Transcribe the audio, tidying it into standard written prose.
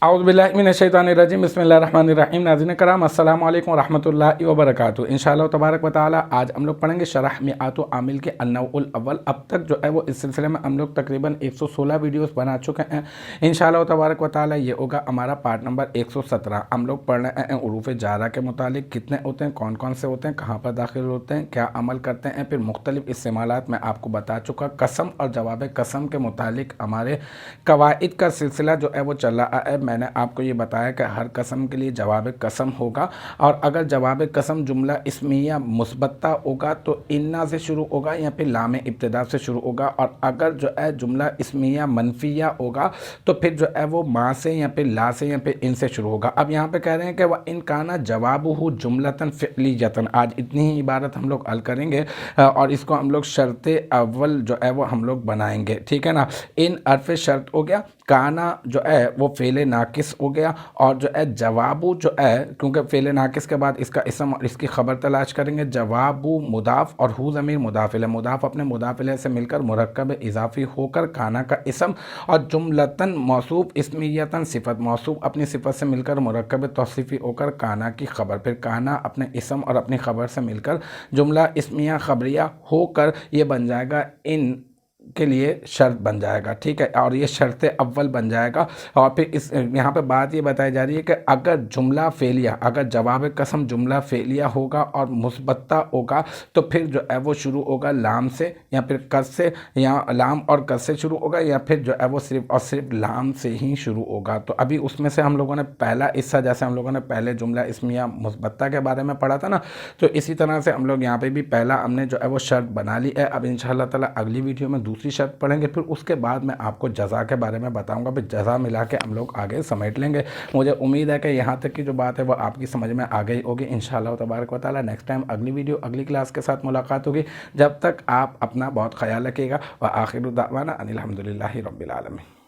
اعوذ باللہ من الشیطان الرجیم بسم اللہ الرحمن الرحیم۔ ناظرین کرام السلام علیکم ورحمۃ اللہ وبرکاتہ۔ انشاءاللہ تبارک و تعالی آج ہم لوگ پڑھیں گے شرح میعات و عامل کے النوع الاول۔ اب تک جو ہے وہ اس سلسلے میں ہم لوگ تقریباً 116 ویڈیوز بنا چکے ہیں۔ انشاءاللہ تبارک و تعالی یہ ہوگا ہمارا پارٹ نمبر 117۔ ہم لوگ پڑھ رہے ہیں حروف جارہ کے متعلق کتنے ہوتے ہیں، کون کون سے ہوتے ہیں، کہاں پر داخل ہوتے ہیں، کیا عمل کرتے ہیں، پھر مختلف استعمالات میں آپ کو بتا چکا۔ قسم اور جواب قسم کے متعلق ہمارے قواعد کا سلسلہ جو ہے وہ چل رہا ہے۔ میں نے آپ کو یہ بتایا کہ ہر قسم کے لیے جواب قسم ہوگا، اور اگر جواب قسم جملہ اسمیہ مثبتہ ہوگا تو انا سے شروع ہوگا یا پھر لام ابتدا سے شروع ہوگا، اور اگر جو ہے جملہ اسمیہ منفیہ ہوگا تو پھر جو ہے وہ ما سے یا پھر لا سے یا پھر ان سے شروع ہوگا۔ اب یہاں پہ کہہ رہے ہیں کہ وَإِن كَانَ جَوَابُهُ جُمْلَةً فِعْلِيَّةً۔ آج اتنی ہی عبارت ہم لوگ حل کریں گے، اور اس کو ہم لوگ شرط اول جو ہے وہ ہم لوگ بنائیں گے، ٹھیک ہے نا۔ ان حرف شرط ہو گیا، کانا جو ہے وہ فعل ناقص ہو گیا، اور جو ہے جوابو جو ہے کیونکہ فعل ناقص کے بعد اس کا اسم اور اس کی خبر تلاش کریں گے۔ جوابو مضاف اور ہو ضمیر مضاف الیہ، مضاف اپنے مضاف الیہ سے مل کر مرکب اضافی ہو کر کانا کا اسم، اور جملتاً موصوف اسمیتاً صفت، موصوف اپنی صفت سے مل کر مرکب توصیفی ہو کر کانا کی خبر، پھر کانا اپنے اسم اور اپنی خبر سے مل کر جملہ اسمیہ خبریہ ہو کر یہ بن جائے گا ان کے لیے شرط بن جائے گا، ٹھیک ہے، اور یہ شرط اول بن جائے گا۔ اور پھر اس یہاں پہ بات یہ بتائی جا رہی ہے کہ اگر جملہ فعلیہ، اگر جواب قسم جملہ فعلیہ ہوگا اور مثبتہ ہوگا تو پھر جو ہے وہ شروع ہوگا لام سے یا پھر قص سے، یا لام اور قص سے شروع ہوگا، یا پھر جو ہے وہ صرف اور صرف لام سے ہی شروع ہوگا۔ تو ابھی اس میں سے ہم لوگوں نے پہلا حصہ، جیسے ہم لوگوں نے پہلے جملہ اسمیہ مثبتہ کے بارے میں پڑھا تھا نا، تو اسی طرح سے ہم لوگ یہاں پہ بھی پہلا ہم نے جو ہے وہ شرط بنا لی ہے۔ اب انشاءاللہ تعالی اگلی ویڈیو میں دوسری شرط پڑھیں گے، پھر اس کے بعد میں آپ کو جزا کے بارے میں بتاؤں گا، پھر جزا ملا کے ہم لوگ آگے سمیٹ لیں گے۔ مجھے امید ہے کہ یہاں تک کی جو بات ہے وہ آپ کی سمجھ میں آ گئی ہوگی انشاءاللہ تبارک و تعالی۔ نیکسٹ ٹائم اگلی ویڈیو اگلی کلاس کے ساتھ ملاقات ہوگی، جب تک آپ اپنا بہت خیال رکھیے گا۔ وآخر دعوانا ان الحمدللہ رب العالمین۔